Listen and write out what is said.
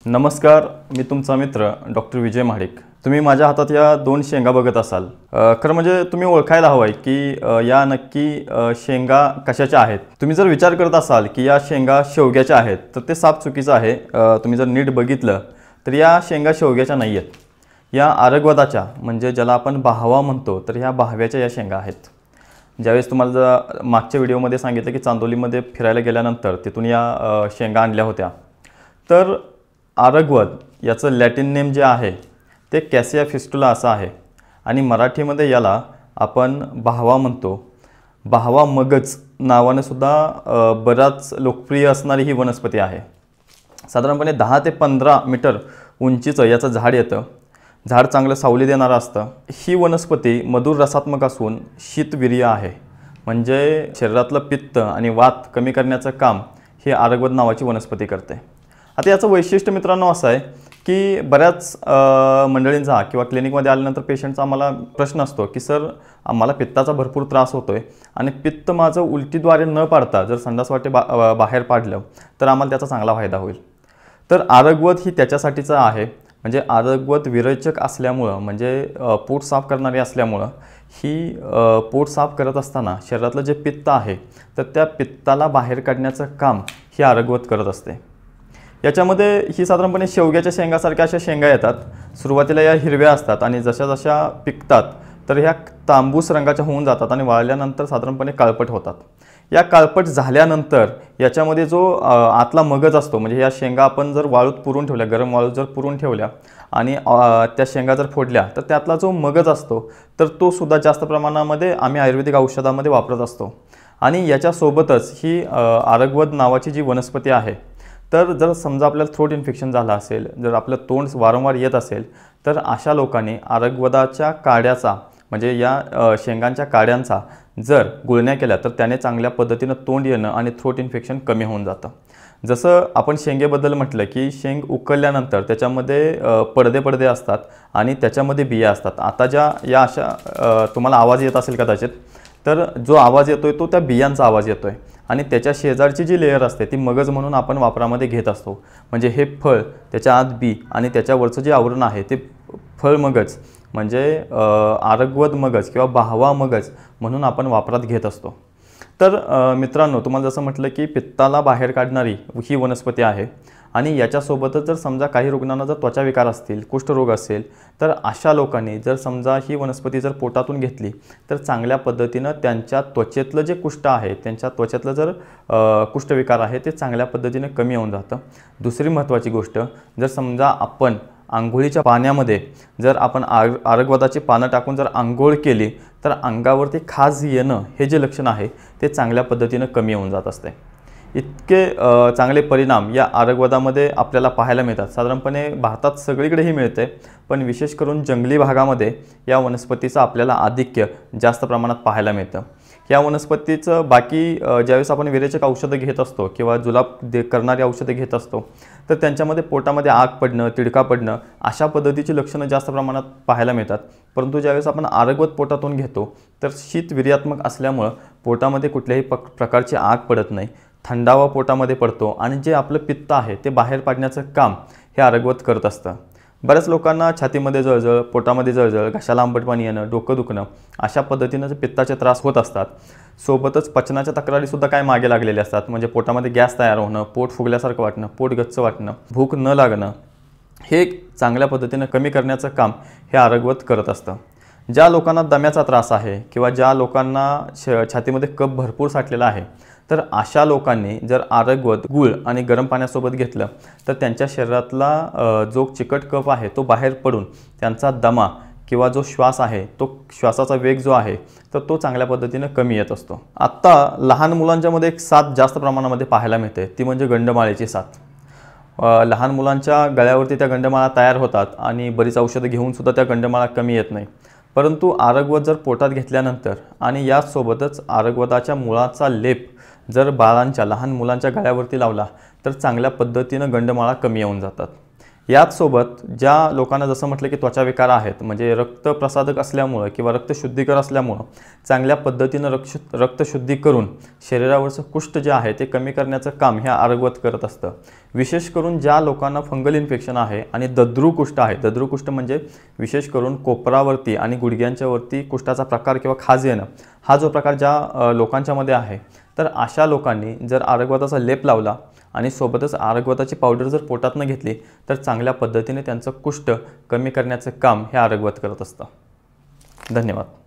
नमस्कार, मी तुमचा मित्र डॉक्टर विजय महाडिक। तुम्ही माझ्या हातात या दोन शेंगा बघत असाल। खरं म्हणजे तुम्ही ओळखायला हवंय की या नक्की शेंगा कशाच्या आहेत। तुम्ही जर विचार करत असाल की या शेंगा शेवग्याच्या आहेत तर ते साफ चुकीचं आहे। तुम्ही जर नीट बघितलं तर या शेंगा शेवग्याच्या नाही आहेत, या आरगवदाच्या म्हणजे ज्याला आपण बाहवा म्हणतो तर ह्या बाहव्याच्या या शेंगा आहेत। ज्यावेळेस तुम्हाला मागच्या व्हिडिओमध्ये सांगितलं की चांदोलीमध्ये फिरायला गेल्यानंतर तिथून या शेंगा आणल्या होत्या, तर आरगवद याचं लॅटिन नेम जे आहे ते कॅसिया फिस्टुला असं आहे आणि मराठीमध्ये याला आपण बाहवा म्हणतो। बाहवा मगज नावाने सुद्धा बराच लोकप्रिय असणारी ही वनस्पती आहे। साधारणपणे 10 ते 15 मीटर उंचीचं याचं झाड येतं। झाड चांगलं सावली देणारं असतं। ही वनस्पती मधुर रसात्मक असून शीतवीर्य आहे, म्हणजे शरीरातलं पित्त आणि वात कमी करण्याचं काम ही आरगवद नावाची वनस्पती करते। आता याचं वैशिष्ट्य मित्रांनो असं आहे की बऱ्याच मंडळींचा किंवा क्लिनिकमध्ये आल्यानंतर पेशंटचा आम्हाला प्रश्न असतो की सर आम्हाला पित्ताचा भरपूर त्रास होतोय आणि पित्त माझं उलटीद्वारे न पाडता जर संडास वाटे बाहेर पाडलं तर आम्हाला त्याचा चांगला फायदा होईल। तर आरगवद ही त्याच्यासाठीचं आहे। म्हणजे आरगवद विरेचक असल्यामुळं, म्हणजे पोट साफ करणारी असल्यामुळं ही पोट साफ करत असताना शरीरातलं जे पित्त आहे तर त्या पित्ताला बाहेर काढण्याचं काम ही आरगवद करत असते। याच्यामध्ये ही साधारणपणे शेवग्याच्या शेंगासारख्या अशा शेंगा येतात। सुरुवातीला या हिरव्या असतात आणि जशा जशा पिकतात तर ह्या तांबूस रंगाच्या होऊन जातात आणि वाळल्यानंतर साधारणपणे काळपट होतात। या काळपट झाल्यानंतर याच्यामध्ये जो आतला मगज असतो, म्हणजे या शेंगा आपण जर वाळूत पुरून ठेवल्या, गरम वाळूत जर पुरून ठेवल्या आणि त्या शेंगा जर फोडल्या तर त्यातला जो मगज असतो तर तो सुद्धा जास्त प्रमाणामध्ये आम्ही आयुर्वेदिक औषधामध्ये वापरत असतो। आणि याच्यासोबतच ही आरगवद नावाची जी वनस्पती आहे, तर जर समजा आपल्याला थ्रोट इन्फेक्शन झालं असेल, जर आपलं तोंड वारंवार येत असेल तर अशा लोकांनी आरगवदाच्या काड्याचा, म्हणजे या शेंगांच्या काड्यांचा जर गुळण्या केल्या तर त्याने चांगल्या पद्धतीनं तोंड येणं आणि थ्रोट इन्फेक्शन कमी होऊन जातं। जसं आपण शेंगेबद्दल म्हटलं की शेंग उकळल्यानंतर त्याच्यामध्ये पडदे असतात आणि त्याच्यामध्ये बिया असतात। आता या अशा तुम्हाला आवाज येत असेल कदाचित, तर जो आवाज येतोय तो त्या बियांचा आवाज येतोय आणि त्याच्या शेजारची जी लेयर असते ती मगज म्हणून आपण वापरामध्ये घेत असतो। म्हणजे हे फळ, त्याच्या आत बी आणि त्याच्यावरचं जे आवरण आहे ते फळ मगज, म्हणजे आरगवद मगज किंवा बाहवा मगज म्हणून आपण वापरात घेत असतो। तर मित्रांनो, तुम्हाला जसं म्हटलं की पित्ताला बाहेर काढणारी ही वनस्पती आहे आणि याच्यासोबतच जर समजा काही रुग्णांना जर त्वचा विकार असतील, कुष्ठरोग असेल, तर अशा लोकांनी जर समजा ही वनस्पती जर पोटातून घेतली तर चांगल्या पद्धतीनं त्यांच्या त्वचेतलं जे कुष्ठ आहे, त्यांच्या त्वचेतलं जर कुष्ठविकार आहे ते चांगल्या पद्धतीने कमी होऊन जातं। दुसरी महत्त्वाची गोष्ट, जर समजा आपण आंघोळीच्या पाण्यामध्ये जर आपण आरगवदाची पानं टाकून जर आंघोळ केली तर अंगावरती खाज येणं हे जे लक्षण आहे ते चांगल्या पद्धतीनं कमी होऊन जात असते। इतके चांगले परिणाम या आरगवदामध्ये आपल्याला पाहायला मिळतात। साधारणपणे भारतात सगळीकडेही मिळते, पण विशेष करून जंगली भागामध्ये या वनस्पतीचं आपल्याला आधिक्य जास्त प्रमाणात पाहायला मिळतं। या वनस्पतीचं बाकी ज्यावेळेस आपण विरेचक औषधं घेत असतो किंवा जुलाब करणारी औषधं घेत असतो तर त्यांच्यामध्ये पोटामध्ये आग पडणं, तिडका पडणं अशा पद्धतीची लक्षणं जास्त प्रमाणात पाहायला मिळतात। परंतु ज्यावेळेस आपण आरगवद पोटातून घेतो तर शीतवीर्यात्मक असल्यामुळं पोटामध्ये कुठल्याही प्रकारची आग पडत नाही, थंडावा पोटामध्ये पडतो आणि जे आपलं पित्त आहे ते बाहेर पाडण्याचं काम हे आरगवद करत असतं। बऱ्याच लोकांना छातीमध्ये जळजळ, पोटामध्ये जळजळ, घशाला आंबटपणी येणं, डोकं दुखणं अशा पद्धतीनं पित्ताचे त्रास होत असतात। सोबतच पचनाच्या तक्रारीसुद्धा काय मागे लागलेल्या असतात, म्हणजे पोटामध्ये गॅस तयार होणं, पोट फुगल्यासारखं वाटणं, पोट गच्च वाटणं, भूक न लागणं, हे चांगल्या पद्धतीनं कमी करण्याचं काम हे आरगवद करत असतं। ज्या लोकांना दम्याचा त्रास आहे किंवा ज्या लोकांना छातीमध्ये कफ भरपूर साठलेला आहे तर अशा लोकांनी जर आरगवद गूळ आणि गरम पाण्यासोबत घेतलं तर त्यांच्या शरीरातला जो चिकट कफ आहे तो बाहेर पडून त्यांचा दमा किंवा जो श्वास आहे तो श्वासाचा वेग जो आहे तर तो चांगल्या पद्धतीनं कमी येत असतो। आत्ता लहान मुलांच्यामध्ये एक साथ जास्त प्रमाणामध्ये पाहायला मिळते, ती म्हणजे गंडमाळेची साथ। लहान मुलांच्या गळ्यावरती त्या गंडमाळा तयार होतात आणि बरीच औषधं घेऊनसुद्धा त्या गंडमाळा कमी येत नाही। परंतु आरगवद जर पोटात घेतल्यानंतर आणि यासोबतच आरगवदाच्या मुळाचा लेप जर बाळांच्या, लहान मुलांच्या गळ्यावरती लावला तर चांगल्या पद्धतीनं गंडमाळा कमी येऊन जातात। याचसोबत ज्या लोकांना जसं म्हटलं की त्वचा विकार आहेत, म्हणजे रक्तप्रसादक असल्यामुळं किंवा रक्तशुद्धीकर असल्यामुळं चांगल्या पद्धतीनं रक्तशुद्धी करून शरीरावरचं कुष्ठ जे आहे ते कमी करण्याचं काम हे आरगवत करत असतं। विशेष करून ज्या लोकांना फंगल इन्फेक्शन आहे आणि दद्रू कुष्ठ आहे, दद्रू कुष्ठ म्हणजे विशेष करून कोपरावरती आणि गुडघ्यांच्या वरती कुष्ठाचा प्रकार किंवा खाज येणं, हा जो प्रकार ज्या लोकांच्यामध्ये आहे, तर अशा लोकांनी जर आरगवताचा लेप लावला आणि सोबतच आरगवताची पावडर जर पोटातनं घेतली तर चांगल्या पद्धतीने त्यांचं कुष्ठ कमी करण्याचं काम हे आरगवत करत असतं। धन्यवाद।